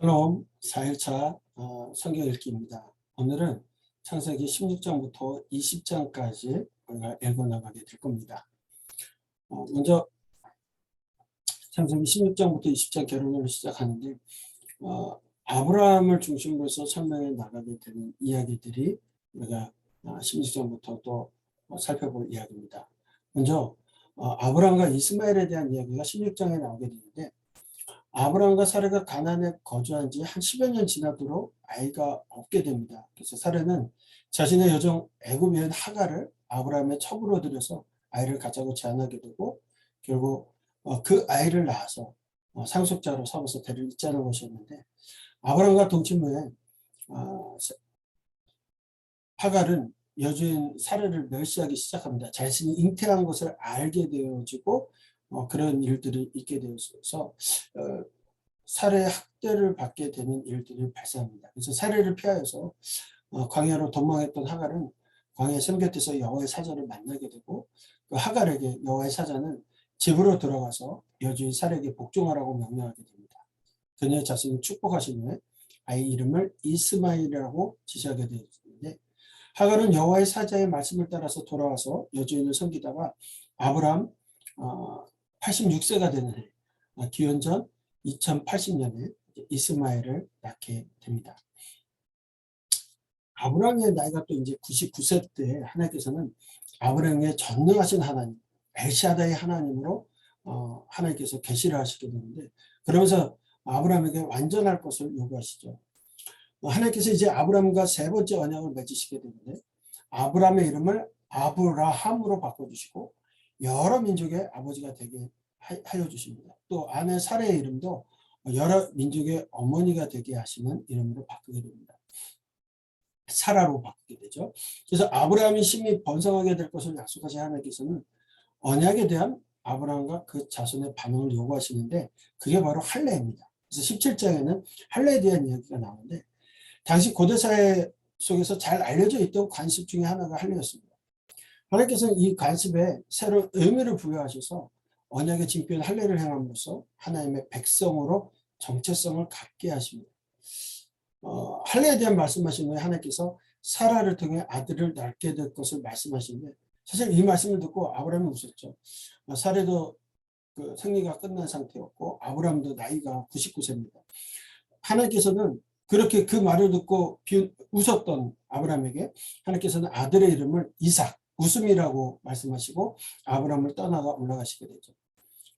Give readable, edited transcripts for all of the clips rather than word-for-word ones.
샬롬 4일차 성경 읽기입니다. 오늘은 창세기 16장부터 20장까지 우리가 읽어나가게 될 겁니다. 먼저 창세기 16장부터 20장 결론을 시작하는데 아브라함을 중심으로 해서 설명해 나가게 되는 이야기들이 우리가 16장부터 또 살펴볼 이야기입니다. 먼저 아브라함과 이스마엘에 대한 이야기가 16장에 나오게 되는데 아브라함과 사라가 가나안에 거주한 지 한 10여 년 지나도록 아이가 없게 됩니다. 그래서 사라는 자신의 여종 애굽 여인 하갈을 아브라함의 첩으로 들여서 아이를 갖자고 제안하게 되고 결국 그 아이를 낳아서 상속자로 삼아서 대를 잇자는 것이었는데 아브라함과 동침 후에 하갈은 여주인 사라를 멸시하기 시작합니다. 자신이 잉태한 것을 알게 되어지고 그런 일들이 있게 되어서 살해 학대를 받게 되는 일들이 발생합니다. 그래서 살해를 피하여서 광야로 도망했던 하갈은 광야 샘 곁에서 여호와의 사자를 만나게 되고 그 하갈에게 여호와의 사자는 집으로 들어가서 여주인 살에게 복종하라고 명령하게 됩니다. 그녀의 자신을 축복하신 후에 아이 이름을 이스마일이라고 지시하게 되었는데 하갈은 여호와의 사자의 말씀을 따라서 돌아와서 여주인을 섬기다가 아브라함 86세가 되는 해 기원전 2080년에 이스마엘을 낳게 됩니다. 아브라함의 나이가 또 이제 99세 때 하나님께서는 아브라함의 전능하신 하나님, 엘샤다의 하나님으로 하나님께서 계시를 하시게 되는데 그러면서 아브라함에게 완전할 것을 요구하시죠. 하나님께서 이제 아브라함과 세 번째 언약을 맺으시게 되는데 아브라함의 이름을 아브라함으로 바꿔주시고 여러 민족의 아버지가 되게 하여 주십니다. 또 아내 사라의 이름도 여러 민족의 어머니가 되게 하시는 이름으로 바꾸게 됩니다. 사라로 바꾸게 되죠. 그래서 아브라함이 심히 번성하게 될 것을 약속하신 하나님께서는 언약에 대한 아브라함과 그 자손의 반응을 요구하시는데 그게 바로 할례입니다. 그래서 17장에는 할례에 대한 이야기가 나오는데 당시 고대사회 속에서 잘 알려져 있던 관습 중에 하나가 할례였습니다. 하나님께서는 이 관습에 새로운 의미를 부여하셔서 언약의 징표인 할례를 행함으로써 하나님의 백성으로 정체성을 갖게 하십니다. 할례에 대한 말씀하신 후에 하나님께서 사라를 통해 아들을 낳게 될 것을 말씀하시는데 사실 이 말씀을 듣고 아브라함이 웃었죠. 사라도 그 생리가 끝난 상태였고 아브라함도 나이가 99세입니다. 하나님께서는 그렇게 그 말을 듣고 웃었던 아브라함에게 하나님께서는 아들의 이름을 이삭, 웃음이라고 말씀하시고 아브라함을 떠나가 올라가시게 되죠.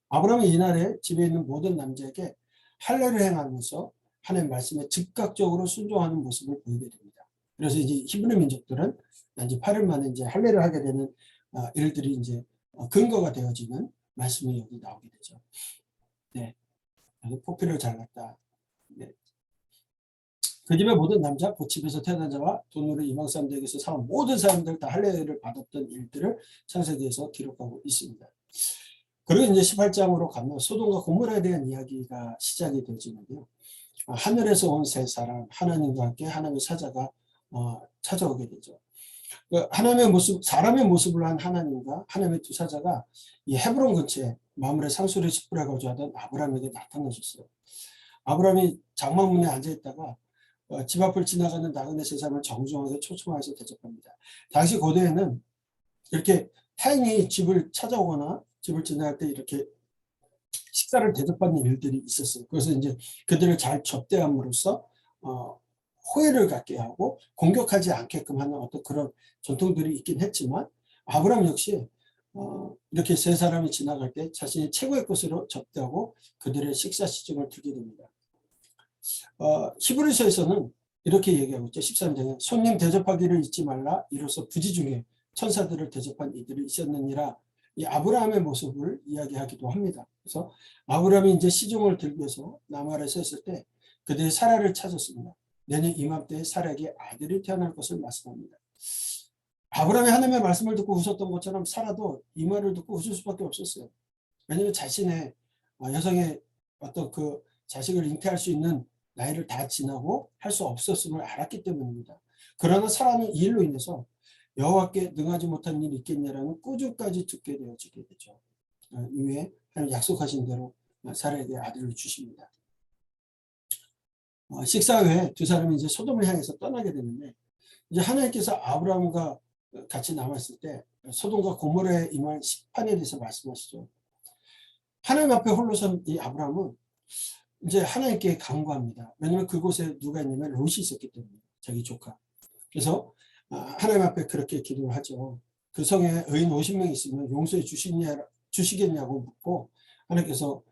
아브라함은 이날에 집에 있는 모든 남자에게 할례를 행하면서 하나님 말씀에 즉각적으로 순종하는 모습을 보이게 됩니다. 그래서 이제 히브리 민족들은 이제 8일 만에 이제 할례를 하게 되는 일들이 이제 근거가 되어지는 말씀이 여기 나오게 되죠. 네, 포피를 잘랐다. 네. 그 집의 모든 남자, 그 집에서 태어난 자와 돈으로 이방 사람들에게서 사온 모든 사람들 다 할례를 받았던 일들을 창세기에서 기록하고 있습니다. 그리고 이제 18장으로 가면 소돔과 고모라에 대한 이야기가 시작이 되어지는데요. 하늘에서 온 세 사람, 하나님과 함께 하나님의 사자가 찾아오게 되죠. 하나님의 모습, 사람의 모습을 한 하나님과 하나님의 두 사자가 이 헤브론 근처에 마므레 상수리 십불에 거주하던 아브라함에게 나타나셨어요. 아브라함이 장막문에 앉아있다가 집 앞을 지나가는 나그네 세 사람을 정중하게 초청해서 대접합니다. 당시 고대에는 이렇게 타인이 집을 찾아오거나 집을 지나갈 때 이렇게 식사를 대접받는 일들이 있었어요. 그래서 이제 그들을 잘 접대함으로써 호의를 갖게 하고 공격하지 않게끔 하는 어떤 그런 전통들이 있긴 했지만 아브라함 역시 이렇게 세 사람이 지나갈 때 자신이 최고의 것으로 접대하고 그들의 식사 시중을 두게 됩니다. 히브리서에서는 이렇게 얘기하고 있죠. 13장에 손님 대접하기를 잊지 말라. 이로써 부지 중에 천사들을 대접한 이들이 있었느니라. 이 아브라함의 모습을 이야기하기도 합니다. 그래서 아브라함이 이제 시종을 들기 위해서 나무 서 있을 때 그들이 사라를 찾았습니다. 내년 이맘때에 사라에게 아들이 태어날 것을 말씀합니다. 아브라함이 하나님의 말씀을 듣고 웃었던 것처럼 사라도 이 말을 듣고 웃을 수밖에 없었어요. 왜냐하면 자신의 여성의 어떤 그 자식을 잉태할 수 있는 나이를 다 지나고 할 수 없었음을 알았기 때문입니다. 그러나 사라는 이 일로 인해서 여호와께 능하지 못한 일이 있겠냐라는 꾸중까지 듣게 되어지게 되죠. 이후에 하나님 약속하신 대로 사라에게 아들을 주십니다. 식사 후에 두 사람이 이제 소돔을 향해서 떠나게 되는데, 이제 하나님께서 아브라함과 같이 남았을 때 소돔과 고모라에 임할 심판에 대해서 말씀하시죠. 하나님 앞에 홀로 선 이 아브라함은 이제 하나님께 간구합니다. 왜냐하면 그곳에 누가 있냐면 롯이 있었기 때문에, 자기 조카. 그래서 하나님 앞에 그렇게 기도를 하죠. 그 성에 의인 50명 있으면 용서해 주시겠냐고 묻고, 하나님께서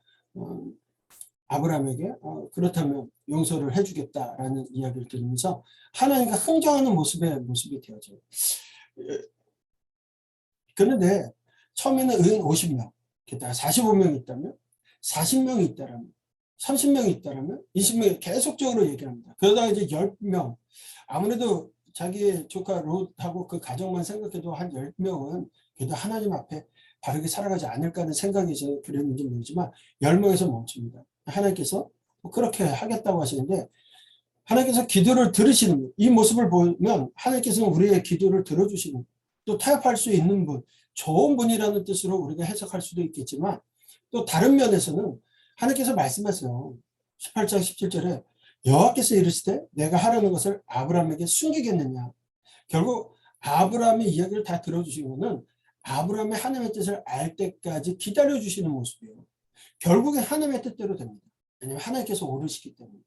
아브라함에게 그렇다면 용서를 해주겠다라는 이야기를 들으면서 하나님과 흥정하는 모습이 되어져요. 그런데 처음에는 의인 50명, 게다가 45명이 있다면, 40명이 있다라면, 30명이 있다라면, 20명이 계속적으로 얘기합니다. 그러다가 이제 10명, 아무래도 자기 조카 롯하고 그 가정만 생각해도 한 10명은 그래도 하나님 앞에 바르게 살아가지 않을까 하는 생각이 그랬는지 모르지만 10명에서 멈춥니다. 하나님께서 그렇게 하겠다고 하시는데, 하나님께서 기도를 들으시는 이 모습을 보면 하나님께서는 우리의 기도를 들어주시는, 또 타협할 수 있는 분, 좋은 분이라는 뜻으로 우리가 해석할 수도 있겠지만, 또 다른 면에서는 하나님께서 말씀하세요. 18장 17절에 여호와께서 이르시되 내가 하라는 것을 아브라함에게 숨기겠느냐. 결국 아브라함의 이야기를 다 들어주신 거는 아브라함의 하나님의 뜻을 알 때까지 기다려주시는 모습이에요. 결국엔 하나님의 뜻대로 됩니다. 왜냐하면 하나님께서 오르시기 때문에.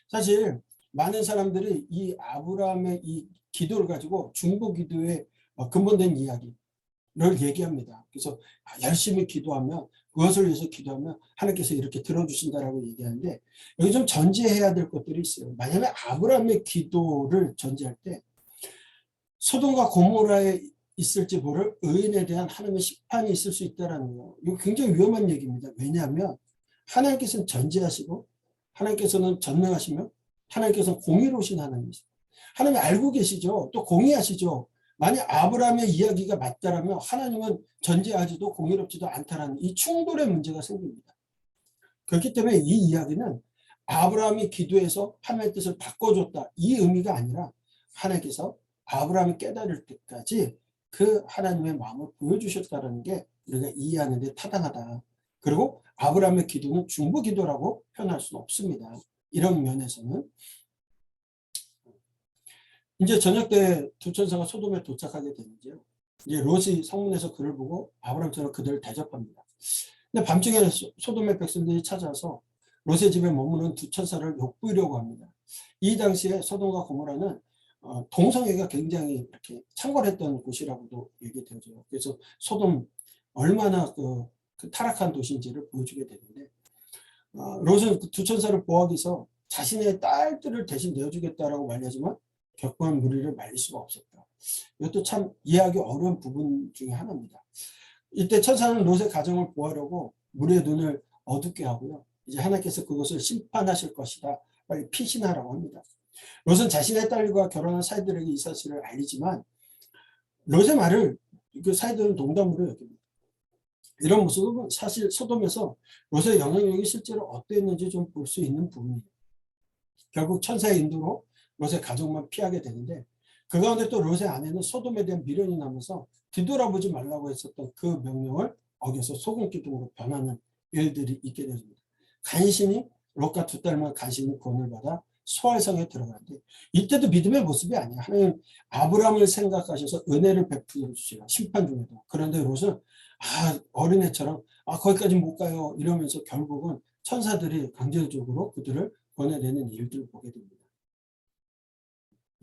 사실 많은 사람들이 이 아브라함의 이 기도를 가지고 중보 기도의 근본된 이야기를 얘기합니다. 그래서 열심히 기도하면, 그것을 위해서 기도하면 하나님께서 이렇게 들어주신다라고 얘기하는데, 여기 좀 전제해야 될 것들이 있어요. 만약에 아브라함의 기도를 전제할 때 소돔과 고모라에 있을지 모를 의인에 대한 하나님의 심판이 있을 수 있다는 거, 이거 굉장히 위험한 얘기입니다. 왜냐하면 하나님께서는 전제하시고 하나님께서는 전능하시며 하나님께서는 공의로우신 하나님이시죠. 하나님 알고 계시죠. 또 공의하시죠. 만약 아브라함의 이야기가 맞다라면 하나님은 전제하지도 공의롭지도 않다라는 이 충돌의 문제가 생깁니다. 그렇기 때문에 이 이야기는 아브라함이 기도해서 하나님의 뜻을 바꿔줬다, 이 의미가 아니라 하나님께서 아브라함이 깨달을 때까지 그 하나님의 마음을 보여주셨다는 게 우리가 이해하는 데 타당하다. 그리고 아브라함의 기도는 중보 기도라고 표현할 수는 없습니다. 이런 면에서는 이제 저녁 때 두 천사가 소돔에 도착하게 되는데요. 이제 롯이 성문에서 그를 보고 아브라함처럼 그들을 대접합니다. 근데 밤중에 소돔의 백성들이 찾아와서 롯의 집에 머무는 두 천사를 욕부리려고 합니다. 이 당시에 소돔과 고모라는 동성애가 굉장히 이렇게 창궐했던 곳이라고도 얘기되죠. 그래서 소돔 얼마나 그 타락한 도시인지를 보여주게 되는데, 롯은 그 두 천사를 보호하기 위해서 자신의 딸들을 대신 내어주겠다라고 말하지만 격분한 무리를 말릴 수가 없었다. 이것도 참 이해하기 어려운 부분 중에 하나입니다. 이때 천사는 롯의 가정을 보호하려고 무리의 눈을 어둡게 하고요. 이제 하나님께서 그것을 심판하실 것이다, 빨리 피신하라고 합니다. 롯은 자신의 딸과 결혼한 사이들에게 이 사실을 알리지만 롯의 말을 그 사이들은 농담으로 여깁니다. 이런 모습은 사실 소돔에서 롯의 영향력이 실제로 어땠는지 좀 볼 수 있는 부분이에요. 결국 천사의 인도로 롯의 가족만 피하게 되는데, 그 가운데 또 롯의 아내는 소돔에 대한 미련이 나면서 뒤돌아보지 말라고 했었던 그 명령을 어겨서 소금기둥으로 변하는 일들이 있게 됩니다. 간신히 롯과 두 딸만 간신히 구원을 받아 소알성에 들어가는데, 이때도 믿음의 모습이 아니야. 하나님 아브라함을 생각하셔서 은혜를 베풀어 주시라, 심판 중에도. 그런데 롯은 어린애처럼 거기까지 못 가요 이러면서 결국은 천사들이 강제적으로 그들을 보내내는 일들을 보게 됩니다.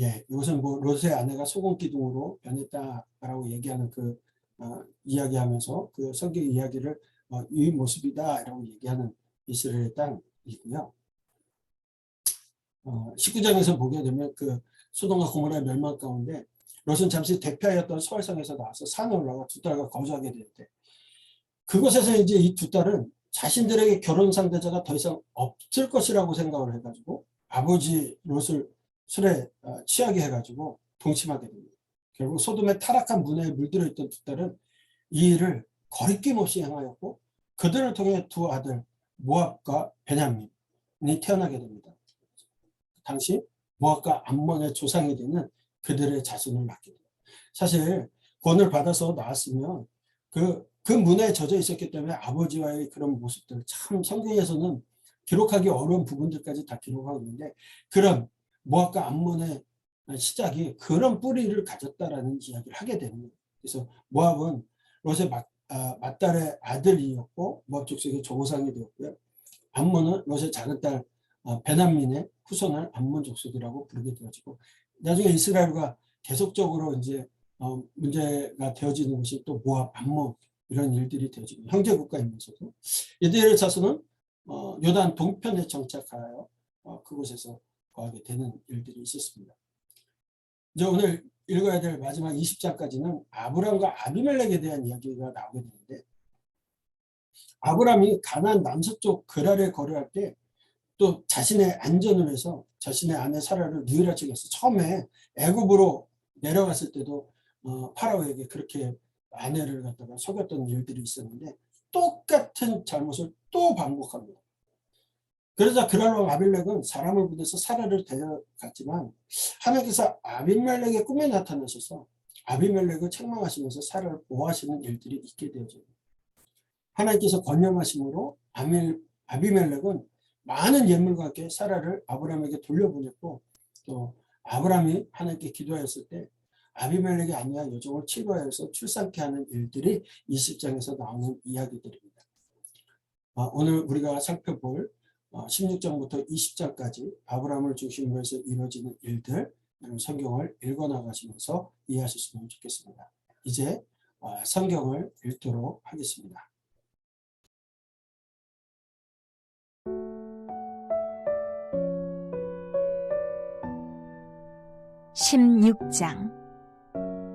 예, 이것은 뭐 롯의 아내가 소금 기둥으로 변했다라고 얘기하는 그 이야기하면서 그 성경 이야기를 이 모습이다라고 얘기하는 이스라엘 땅이고요. 19장에서 보게 되면 그 소돔과 고모라의 멸망 가운데 롯은 잠시 대피하였던 서울성에서 나와서 산에 올라가 두 딸과 거주하게 되는데, 그곳에서 이제 이 두 딸은 자신들에게 결혼 상대자가 더 이상 없을 것이라고 생각을 해가지고 아버지 롯을 술에 취하게 해가지고 동침하게 됩니다. 결국 소돔의 타락한 문화에 물들어 있던 두 딸은 이 일을 거리낌 없이 행하였고, 그들을 통해 두 아들 모압과 베냐민이 태어나게 됩니다. 당시 모압과 암몬의 조상이 되는 그들의 자손을 낳게 됩니다. 사실 구원을 받아서 나왔으면 그 문화에 젖어 있었기 때문에 아버지와의 그런 모습들, 참 성경에서는 기록하기 어려운 부분들까지 다 기록하고 있는데 그런 모압과 암몬의 시작이 그런 뿌리를 가졌다라는 이야기를 하게 되는 거예요. 그래서 모압은 롯의 맏딸의 아들이었고 모압 족속의 조상이 되었고요. 암몬은 롯의 작은 딸 베냐민의 후손을 암몬 족속이라고 부르게 되어지고 나중에 이스라엘과 계속적으로 이제 문제가 되어지는 것이 또 모압, 암몬 이런 일들이 되어지고 형제 국가이면서도 이들의 자손은 요단 동편에 정착하여 그곳에서 거하게 되는 일들이 있었습니다. 이제 오늘 읽어야 될 마지막 20장까지는 아브람과 아비멜렉에 대한 이야기가 나오게 되는데 아브람이 가나안 남서쪽 그랄에 거류할 때 또 자신의 안전을 위해서 자신의 아내 사라를 유일하게 해서 처음에 애굽으로 내려갔을 때도 파라오에게 그렇게 아내를 갖다가 속였던 일들이 있었는데 똑같은 잘못을 또 반복합니다. 그러자 그랄 왕 아비멜렉은 사람을 보내서 사라를 데려갔지만 하나님께서 아비멜렉의 꿈에 나타나셔서 아비멜렉을 책망하시면서 사라를 보호하시는 일들이 있게 되어져요. 하나님께서 권념하심으로 아비멜렉은 많은 예물과 함께 사라를 아브람에게 돌려보냈고 또 아브람이 하나님께 기도하였을 때 아비멜렉이 아니야 여종을 치료하여서 출산케 하는 일들이 20장에서 나오는 이야기들입니다. 오늘 우리가 살펴볼 16장부터 20장까지 아브람을 중심으로 해서 이루어지는 일들 성경을 읽어나가시면서 이해하셨으면 좋겠습니다. 이제 성경을 읽도록 하겠습니다. 16장.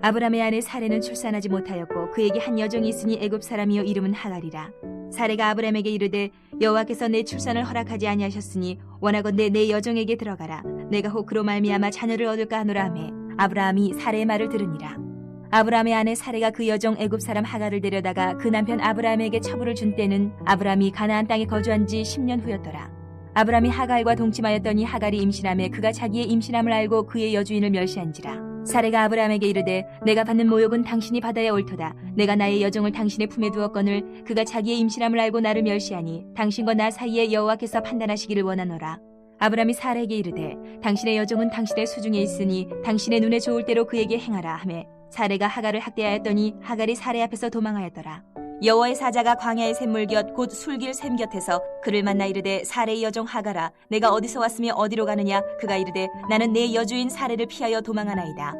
아브람의 아내 사레는 출산하지 못하였고 그에게 한 여종이 있으니 애굽 사람이요 이름은 하갈이라. 사레가 아브람에게 이르되 여호와께서 내 출산을 허락하지 아니하셨으니 원하건대 내 여종에게 들어가라. 내가 혹 그로 말미암아 자녀를 얻을까 하노라 하매 아브람이 사레의 말을 들으니라. 아브람의 아내 사레가 그 여종 애굽 사람 하갈을 데려다가 그 남편 아브람에게 처부를 준 때는 아브람이 가나안 땅에 거주한 지 10년 후였더라. 아브람이 하갈과 동침하였더니 하갈이 임신하매 그가 자기의 임신함을 알고 그의 여주인을 멸시한지라. 사레가 아브람에게 이르되 내가 받는 모욕은 당신이 받아야 옳도다. 내가 나의 여종을 당신의 품에 두었거늘 그가 자기의 임신함을 알고 나를 멸시하니 당신과 나 사이에 여호와께서 판단하시기를 원하노라. 아브람이 사레에게 이르되 당신의 여종은 당신의 수중에 있으니 당신의 눈에 좋을 대로 그에게 행하라 하매 사레가 하갈을 학대하였더니 하갈이 사레 앞에서 도망하였더라. 여호와의 사자가 광야의 샘물 곁 곧 술길 샘 곁에서 그를 만나 이르되 사레의 여종 하갈아 내가 어디서 왔으며 어디로 가느냐. 그가 이르되 나는 내 여주인 사레를 피하여 도망하나이다.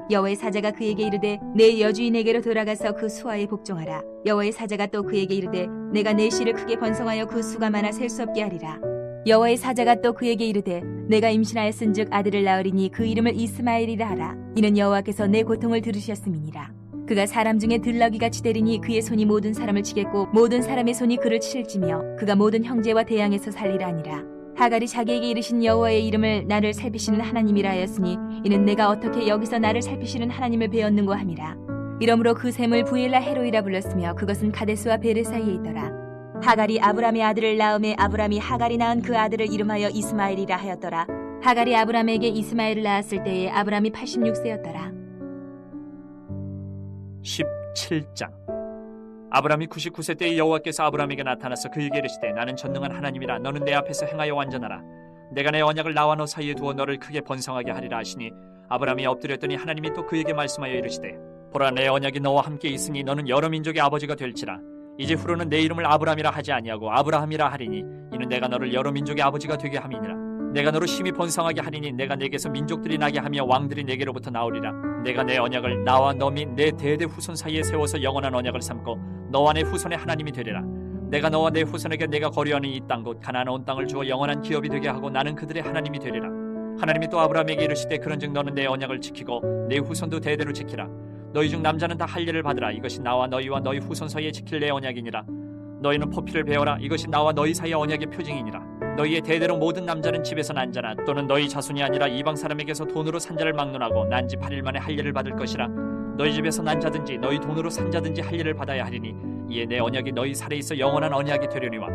여호와의 사자가 그에게 이르되 내 여주인에게로 돌아가서 그 수하에 복종하라. 여호와의 사자가 또 그에게 이르되 내가 내 씨를 크게 번성하여 그 수가 많아 셀 수 없게 하리라. 여호와의 사자가 또 그에게 이르되 내가 임신하였은즉 아들을 낳으리니 그 이름을 이스마엘이라 하라. 이는 여호와께서 내 고통을 들으셨음이니라. 그가 사람 중에 들러기같이 되리니 그의 손이 모든 사람을 치겠고 모든 사람의 손이 그를 칠지며 그가 모든 형제와 대항에서 살리라 하니라. 하갈이 자기에게 이르신 여호와의 이름을 나를 살피시는 하나님이라 하였으니 이는 내가 어떻게 여기서 나를 살피시는 하나님을 배웠는고 함이라. 이러므로 그 샘을 부엘라 헤로이라 불렀으며 그것은 가데스와 베레 사이에 있더라. 하갈이 아브람의 아들을 낳음에 아브람이 하갈이 낳은 그 아들을 이름하여 이스마엘이라 하였더라. 하갈이 아브람에게 이스마엘을 낳았을 때에 아브람이 86세였더라. 17장. 아브람이 99세 때에 여호와께서 아브람에게 나타나서 그에게 이르시되 나는 전능한 하나님이라. 너는 내 앞에서 행하여 완전하라. 내가 내 언약을 나와 너 사이에 두어 너를 크게 번성하게 하리라 하시니 아브람이 엎드렸더니 하나님이 또 그에게 말씀하여 이르시되 보라 내 언약이 너와 함께 있으니 너는 여러 민족의 아버지가 될지라. 이제 후로는 내 이름을 아브람이라 하지 아니하고 아브라함이라 하리니 이는 내가 너를 여러 민족의 아버지가 되게 함이니라. 내가 너를 심히 번성하게 하리니 내가 내게서 민족들이 나게 하며 왕들이 내게로부터 나오리라. 내가 내 언약을 나와 너 및 내 대대 후손 사이에 세워서 영원한 언약을 삼고 너와 내 후손의 하나님이 되리라. 내가 너와 내 후손에게 내가 거류하는 이 땅 곧 가나안 온 땅을 주어 영원한 기업이 되게 하고 나는 그들의 하나님이 되리라. 하나님이 또 아브라함에게 이르시되 그런즉 너는 내 언약을 지키고 내 후손도 대대로 지키라. 너희 중 남자는 다 할례를 받으라. 이것이 나와 너희와 너희 후손 사이에 지킬 내 언약이니라. 너희는 포피를 베어라. 이것이 나와 너희 사이의 언약의 표징이니라. 너희의 대대로 모든 남자는 집에서 난자나 또는 너희 자손이 아니라 이방 사람에게서 돈으로 산자를 막론하고 난지 8일 만에 할례를 받을 것이라. 너희 집에서 난자든지 너희 돈으로 산자든지 할례를 받아야 하리니 이에 내 언약이 너희 살에 있어 영원한 언약이 되려니와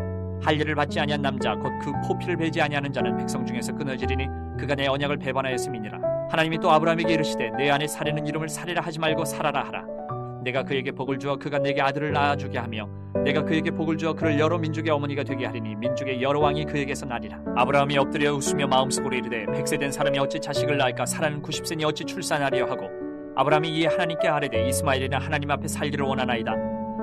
할례를 받지 아니한 남자 곧 그 포피를 베지 아니하는 자는 백성 중에서 끊어지리니 그가 내 언약을 배반하였음이니라. 하나님이 또 아브라함에게 이르시되 내 아내 사레는 이름을 사레라 하지 말고 사라라 하라. 내가 그에게 복을 주어 그가 내게 아들을 낳아주게 하며 내가 그에게 복을 주어 그를 여러 민족의 어머니가 되게 하리니 민족의 여러 왕이 그에게서 나리라. 아브라함이 엎드려 웃으며 마음속으로 이르되 100세 된 사람이 어찌 자식을 낳을까? 사라는 90세니 어찌 출산하려 하고 아브라함이 이에 하나님께 아뢰되 이스마엘이는 하나님 앞에 살기를 원하나이다.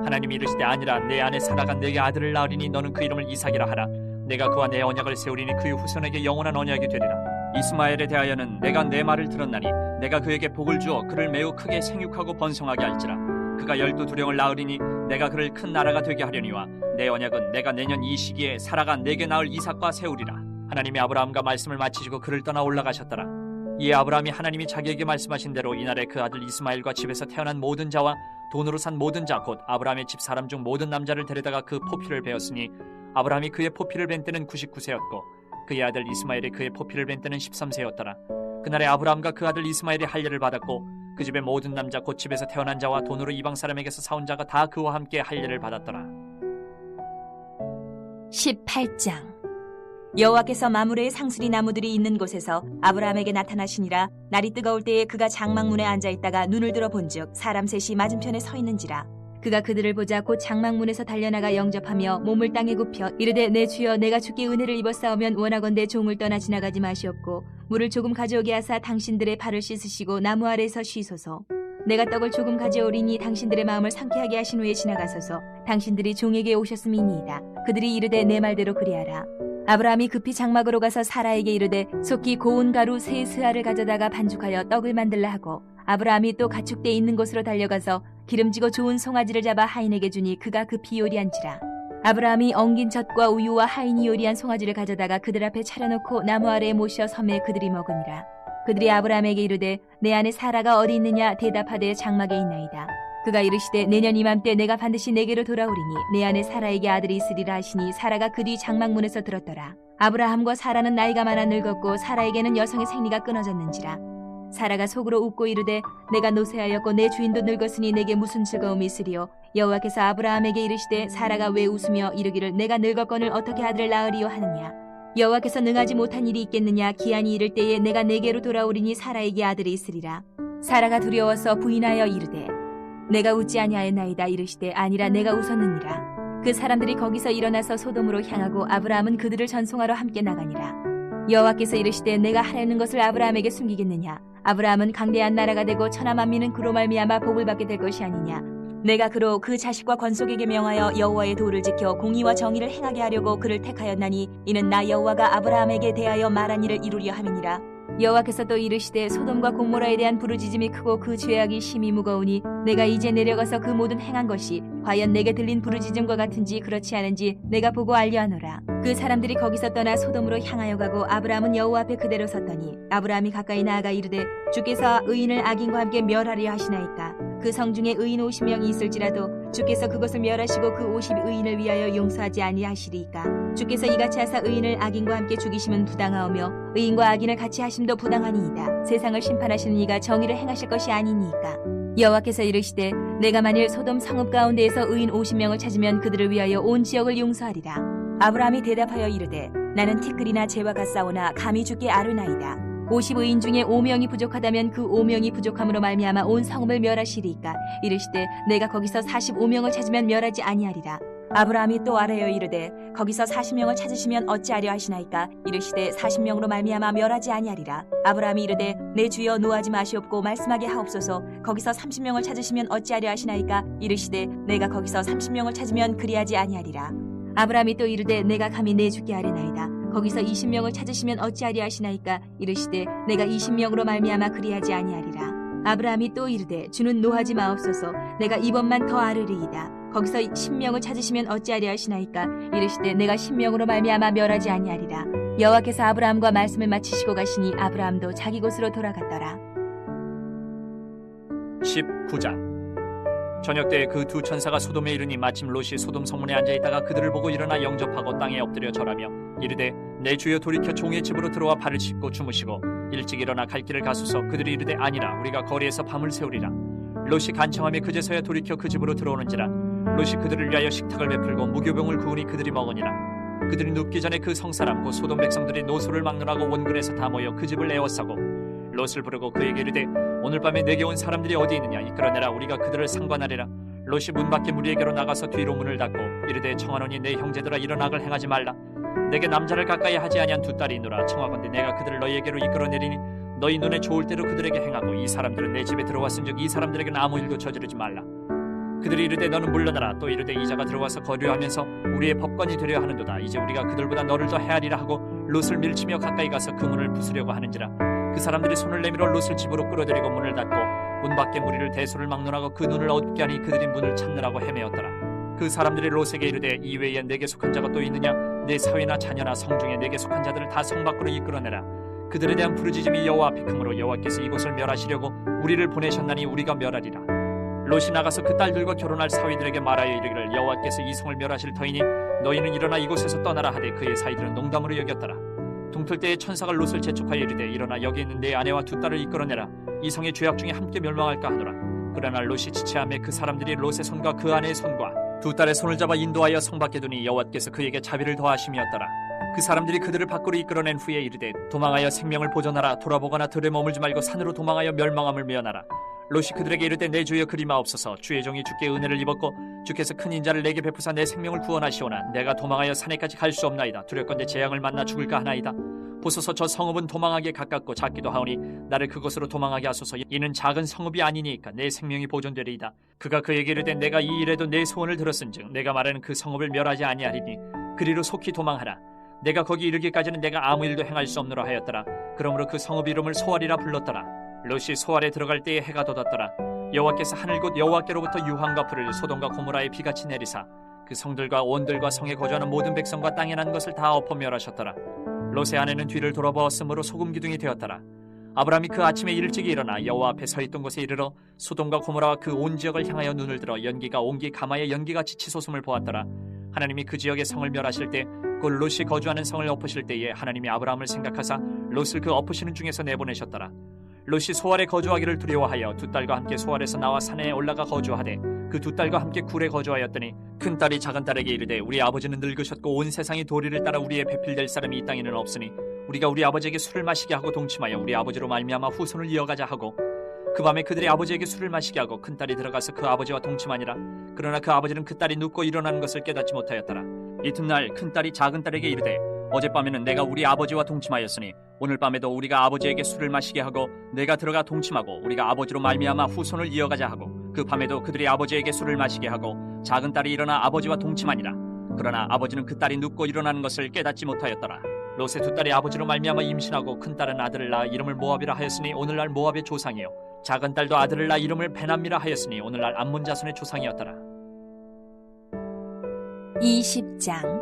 하나님이 이르시되 아니라 내 아내 사라가 내게 아들을 낳으리니 너는 그 이름을 이삭이라 하라. 내가 그와 내 언약을 세우리니 그의 후손에게 영원한 언약이 되리라. 이스마엘에 대하여는 내가 내 말을 들었나니 내가 그에게 복을 주어 그를 매우 크게 생육하고 번성하게 할지라. 그가 12두령을 낳으리니 내가 그를 큰 나라가 되게 하려니와 내 언약은 내가 내년 이 시기에 사라가 내게 낳을 이삭과 세우리라. 하나님이 아브라함과 말씀을 마치시고 그를 떠나 올라가셨더라. 이에 아브라함이 하나님이 자기에게 말씀하신 대로 이날에 그 아들 이스마엘과 집에서 태어난 모든 자와 돈으로 산 모든 자 곧 아브라함의 집 사람 중 모든 남자를 데려다가 그 포피를 베었으니 아브라함이 그의 포피를 벤 때는 99세였고 그의 아들 이스마엘이 그의 포피를 벤 때는 13세였더라. 그날에 아브라함과 그 아들 이스마엘이 할례를 받았고 그 집의 모든 남자 곧 집에서 태어난 자와 돈으로 이방 사람에게서 사온 자가 다 그와 함께 할례를 받았더라. 18장. 여호와께서 마므레의 상수리 나무들이 있는 곳에서 아브라함에게 나타나시니라. 날이 뜨거울 때에 그가 장막문에 앉아있다가 눈을 들어 본즉 사람 셋이 맞은편에 서 있는지라. 그가 그들을 보자 곧 장막문에서 달려나가 영접하며 몸을 땅에 굽혀 이르되 내 주여 내가 주께 은혜를 입었사오면 원하건대 종을 떠나 지나가지 마시옵고 물을 조금 가져오게 하사 당신들의 발을 씻으시고 나무 아래에서 쉬소서. 내가 떡을 조금 가져오리니 당신들의 마음을 상쾌하게 하신 후에 지나가소서. 당신들이 종에게 오셨음이니이다. 그들이 이르되 내 말대로 그리하라. 아브라함이 급히 장막으로 가서 사라에게 이르되 속히 고운 가루 세 스아를 가져다가 반죽하여 떡을 만들라 하고 아브라함이 또 가축대 있는 곳으로 달려가서 기름지고 좋은 송아지를 잡아 하인에게 주니 그가 급히 요리한지라. 아브라함이 엉긴 젖과 우유와 하인이 요리한 송아지를 가져다가 그들 앞에 차려놓고 나무 아래에 모셔 섬에 그들이 먹으니라. 그들이 아브라함에게 이르되 내 아내 사라가 어디 있느냐? 대답하되 장막에 있나이다. 그가 이르시되 내년 이맘때 내가 반드시 내게로 돌아오리니 내 아내 사라에게 아들이 있으리라 하시니 사라가 그 뒤 장막문에서 들었더라. 아브라함과 사라는 나이가 많아 늙었고 사라에게는 여성의 생리가 끊어졌는지라. 사라가 속으로 웃고 이르되 내가 노쇠하였고 내 주인도 늙었으니 내게 무슨 즐거움이 있으리요. 여호와께서 아브라함에게 이르시되 사라가 왜 웃으며 이르기를 내가 늙었거늘 어떻게 아들을 낳으리요 하느냐. 여호와께서 능하지 못한 일이 있겠느냐. 기한이 이를 때에 내가 내게로 돌아오리니 사라에게 아들이 있으리라. 사라가 두려워서 부인하여 이르되 내가 웃지 아니하였나이다. 이르시되 아니라 내가 웃었느니라. 그 사람들이 거기서 일어나서 소돔으로 향하고 아브라함은 그들을 전송하러 함께 나가니라. 여호와께서 이르시되 내가 하려는 것을 아브라함에게 숨기겠느냐. 아브라함은 강대한 나라가 되고 천하 만민은 그로 말미암아 복을 받게 될 것이 아니냐. 내가 그로 그 자식과 권속에게 명하여 여호와의 도를 지켜 공의와 정의를 행하게 하려고 그를 택하였나니 이는 나 여호와가 아브라함에게 대하여 말한 일을 이루려 함이니라. 여호와께서 또 이르시되 소돔과 고모라에 대한 부르짖음이 크고 그 죄악이 심히 무거우니 내가 이제 내려가서 그 모든 행한 것이 과연 내게 들린 부르짖음과 같은지 그렇지 않은지 내가 보고 알려하노라. 그 사람들이 거기서 떠나 소돔으로 향하여 가고 아브라함은 여호와 앞에 그대로 섰더니 아브라함이 가까이 나아가 이르되 주께서 의인을 악인과 함께 멸하려 하시나이까. 그 성 중에 의인 50명이 있을지라도 주께서 그것을 멸하시고 그 50의인을 위하여 용서하지 아니하시리이까. 주께서 이같이 하사 의인을 악인과 함께 죽이심은 부당하오며 의인과 악인을 같이 하심도 부당하니이다. 세상을 심판하시는 이가 정의를 행하실 것이 아니니이까. 여호와께서 이르시되 내가 만일 소돔 성읍 가운데에서 의인 50명을 찾으면 그들을 위하여 온 지역을 용서하리라. 아브라함이 대답하여 이르되 나는 티끌이나 재와 같사오나 감히 주께 아뢰나이다. 50의인 중에 5명이 부족하다면 그 5명이 부족함으로 말미암아 온 성읍을 멸하시리이까. 이르시되 내가 거기서 45명을 찾으면 멸하지 아니하리라. 아브라함이 또 아뢰어 이르되 거기서 40명을 찾으시면 어찌하려 하시나이까. 이르시되 40명으로 말미암아 멸하지 아니하리라. 아브라함이 이르되 내 주여 노하지 마시옵고 말씀하게 하옵소서. 거기서 30명을 찾으시면 어찌하려 하시나이까. 이르시되 내가 거기서 30명을 찾으면 그리하지 아니하리라. 아브라함이 또 이르되 내가 감히 내 주께 아뢰나이다. 거기서 20명을 찾으시면 어찌하리 하시나이까. 이르시되 내가 20명으로 말미암아 그리하지 아니하리라. 아브라함이 또 이르되 주는 노하지 마옵소서. 내가 이번만 더 아뢰리이다. 거기서 10명을 찾으시면 어찌하리 하시나이까. 이르시되 내가 10명으로 말미암아 멸하지 아니하리라. 여호와께서 아브라함과 말씀을 마치시고 가시니 아브라함도 자기 곳으로 돌아갔더라. 19장. 저녁 때에 그 두 천사가 소돔에 이르니 마침 롯이 소돔 성문에 앉아있다가 그들을 보고 일어나 영접하고 땅에 엎드려 절하며 이르되 내 주여 돌이켜 종의 집으로 들어와 발을 씻고 주무시고 일찍 일어나 갈 길을 가소서. 그들이 이르되 아니라 우리가 거리에서 밤을 새우리라. 롯이 간청하며 그제서야 돌이켜 그 집으로 들어오는지라. 롯이 그들을 위하여 식탁을 베풀고 무교병을 구우니 그들이 먹으니라. 그들이 눕기 전에 그 성사람 곧 소돔 백성들이 노소를 막느라고 원근에서 다 모여 그 집을 에워싸고 롯을 부르고 그에게 이르되 오늘 밤에 내게 온 사람들이 어디 있느냐 이끌어내라 우리가 그들을 상관하리라. 롯이 문 밖에 무리에게로 나가서 뒤로 문을 닫고 이르되 청하노니 내 형제들아 이런 악을 행하지 말라. 내게 남자를 가까이 하지 아니한 두 딸이 있노라. 청하건대 내가 그들을 너희에게로 이끌어내리니 너희 눈에 좋을 대로 그들에게 행하고 이 사람들은 내 집에 들어왔은즉 이 사람들에게는 아무 일도 저지르지 말라. 그들이 이르되 너는 물러나라. 또 이르되 이자가 들어와서 거류하면서 우리의 법관이 되려 하는도다. 이제 우리가 그들보다 너를 더 헤아리라 하고 롯을 밀치며 가까이 가서 그 문을 부수려고 하는지라. 그 사람들이 손을 내밀어 롯을 집으로 끌어들이고 문을 닫고 문 밖에 무리를 대소를 막론하고 그 눈을 어둡게 하니 그들이 문을 찾느라고 헤매었더라. 그 사람들이 롯에게 이르되 이외에 내게 속한 자가 또 있느냐 내 사위나 자녀나 성중에 내게 속한 자들을 다 성 밖으로 이끌어내라. 그들에 대한 부르짖음이 여호와 앞에 크므로 여호와께서 이곳을 멸하시려고 우리를 보내셨나니 우리가 멸하리라. 롯이 나가서 그 딸들과 결혼할 사위들에게 말하여 이르기를 여호와께서 이 성을 멸하실 터이니 너희는 일어나 이곳에서 떠나라 하되 그의 사위들은 농담으로 여겼더라. 동틀 때에 천사가 롯을 재촉하여 이르되 일어나 여기 있는 내 아내와 두 딸을 이끌어내라. 이 성의 죄악 중에 함께 멸망할까 하노라. 그러나 롯이 지체하매 그 사람들이 롯의 손과 그 아내의 손과 두 딸의 손을 잡아 인도하여 성 밖에 두니 여호와께서 그에게 자비를 더하심이었더라. 그 사람들이 그들을 밖으로 이끌어낸 후에 이르되 도망하여 생명을 보존하라. 돌아보거나 들에 머물지 말고 산으로 도망하여 멸망함을 면하라. 롯이 그들에게 이르되 내 주여 그리마옵소서. 주의 종이 주께 은혜를 입었고 주께서 큰 인자를 내게 베푸사 내 생명을 구원하시오나 내가 도망하여 산에까지 갈 수 없나이다. 두렵건대 재앙을 만나 죽을까 하나이다. 보소서 저 성읍은 도망하기에 가깝고 작기도 하오니 나를 그곳으로 도망하게 하소서. 이는 작은 성읍이 아니니까 내 생명이 보존되리이다. 그가 그에게 이르되 내가 이 일에도 내 소원을 들었은즉 내가 말하는 그 성읍을 멸하지 아니하리니 그리로 속히 도망하라. 내가 거기 이르기까지는 내가 아무 일도 행할 수 없노라 하였더라. 그러므로 그 성읍 이름을 소알이라 불렀더라. 롯이 소알에 들어갈 때에 해가 돋았더라. 여호와께서 하늘 곧 여호와께로부터 유황과 불을 소돔과 고모라에 비같이 내리사 그 성들과 온들과 성에 거주하는 모든 백성과 땅에 난 것을 다 엎어 멸하셨더라. 롯의 아내는 뒤를 돌아보았으므로 소금 기둥이 되었더라. 아브라함이 그 아침에 일찍이 일어나 여호와 앞에 서 있던 곳에 이르러 소돔과 고모라와 그 온 지역을 향하여 눈을 들어 연기가 옹기 가마에 연기같이 치솟음을 보았더라. 하나님이 그 지역의 성을 멸하실 때 곧 롯이 거주하는 성을 엎으실 때에 하나님이 아브라함을 생각하사 롯을 그 엎으시는 중에서 내보내셨더라. 롯이 소알에 거주하기를 두려워하여 두 딸과 함께 소알에서 나와 산에 올라가 거주하되 그 두 딸과 함께 굴에 거주하였더니 큰 딸이 작은 딸에게 이르되 우리 아버지는 늙으셨고 온 세상이 도리를 따라 우리의 배필될 사람이 이 땅에는 없으니 우리가 우리 아버지에게 술을 마시게 하고 동침하여 우리 아버지로 말미암아 후손을 이어가자 하고 그 밤에 그들이 아버지에게 술을 마시게 하고 큰 딸이 들어가서 그 아버지와 동침하니라. 그러나 그 아버지는 그 딸이 눕고 일어나는 것을 깨닫지 못하였더라. 이튿날 큰 딸이 작은 딸에게 이르되 어젯밤에는 내가 우리 아버지와 동침하였으니 오늘 밤에도 우리가 아버지에게 술을 마시게 하고 내가 들어가 동침하고 우리가 아버지로 말미암아 후손을 이어가자 하고 그 밤에도 그들이 아버지에게 술을 마시게 하고 작은 딸이 일어나 아버지와 동침하니라. 그러나 아버지는 그 딸이 눕고 일어나는 것을 깨닫지 못하였더라. 롯의 두 딸이 아버지로 말미암아 임신하고 큰 딸은 아들을 낳아 이름을 모압이라 하였으니 오늘날 모압의 조상이요 작은 딸도 아들을 낳아 이름을 베남이라 하였으니 오늘날 암몬 자손의 조상이었더라. 20장.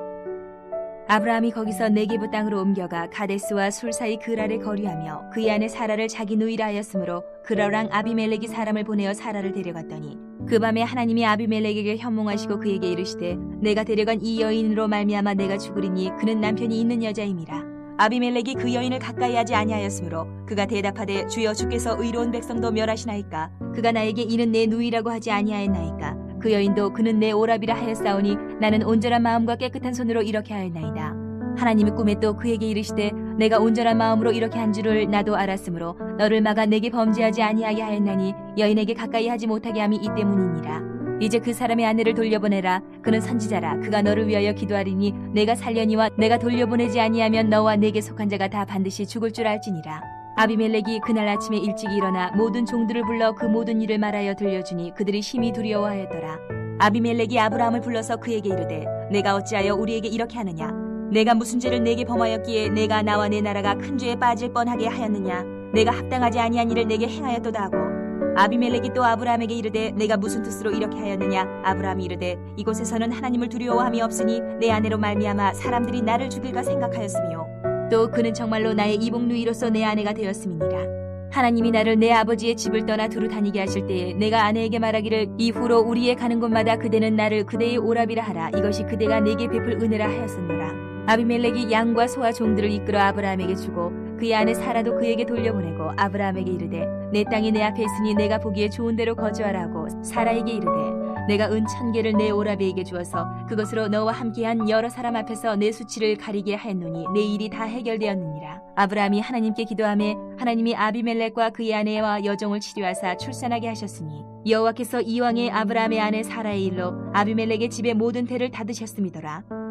아브라함이 거기서 네게부 땅으로 옮겨가 가데스와 술 사이 그랄에 거류하며 그의 아내 사라를 자기 누이라 하였으므로 그랄랑 아비멜렉이 사람을 보내어 사라를 데려갔더니 그 밤에 하나님이 아비멜렉에게 현몽하시고 그에게 이르시되 내가 데려간 이 여인으로 말미암아 내가 죽으리니 그는 남편이 있는 여자임이라. 아비멜렉이 그 여인을 가까이 하지 아니하였으므로 그가 대답하되 주여 주께서 의로운 백성도 멸하시나이까. 그가 나에게 이는 내 누이라고 하지 아니하였나이까. 그 여인도 그는 내 오라비라 하였사오니 나는 온전한 마음과 깨끗한 손으로 이렇게 하였나이다. 하나님이 꿈에 또 그에게 이르시되 내가 온전한 마음으로 이렇게 한 줄을 나도 알았으므로 너를 막아 내게 범죄하지 아니하게 하였나니 여인에게 가까이 하지 못하게 함이 이 때문이니라. 이제 그 사람의 아내를 돌려보내라. 그는 선지자라. 그가 너를 위하여 기도하리니 내가 살려니와 내가 돌려보내지 아니하면 너와 내게 속한 자가 다 반드시 죽을 줄 알지니라. 아비멜렉이 그날 아침에 일찍 일어나 모든 종들을 불러 그 모든 일을 말하여 들려주니 그들이 심히 두려워하였더라. 아비멜렉이 아브라함을 불러서 그에게 이르되 내가 어찌하여 우리에게 이렇게 하느냐. 내가 무슨 죄를 내게 범하였기에 내가 나와 내 나라가 큰 죄에 빠질 뻔하게 하였느냐. 내가 합당하지 아니한 일을 내게 행하였도다 하고 아비멜렉이 또 아브라함에게 이르되 내가 무슨 뜻으로 이렇게 하였느냐. 아브라함이 이르되 이곳에서는 하나님을 두려워함이 없으니 내 아내로 말미암아 사람들이 나를 죽일까 생각하였으며 또 그는 정말로 나의 이복누이로서 내 아내가 되었음이니라. 하나님이 나를 내 아버지의 집을 떠나 두루 다니게 하실 때에 내가 아내에게 말하기를 이후로 우리의 가는 곳마다 그대는 나를 그대의 오라비라 하라. 이것이 그대가 내게 베풀 은혜라 하였으므라. 아비멜렉이 양과 소와 종들을 이끌어 아브라함에게 주고 그의 아내 사라도 그에게 돌려보내고 아브라함에게 이르되 내 땅이 내 앞에 있으니 내가 보기에 좋은 대로 거주하라 하고 사라에게 이르되 내가 은 1,000개를 내 오라비에게 주어서 그것으로 너와 함께한 여러 사람 앞에서 내 수치를 가리게 하였노니 내 일이 다 해결되었느니라. 아브라함이 하나님께 기도하매 하나님이 아비멜렉과 그의 아내와 여종을 치료하사 출산하게 하셨으니 여호와께서 이왕에 아브라함의 아내 사라의 일로 아비멜렉의 집의 모든 태를 닫으셨음이더라.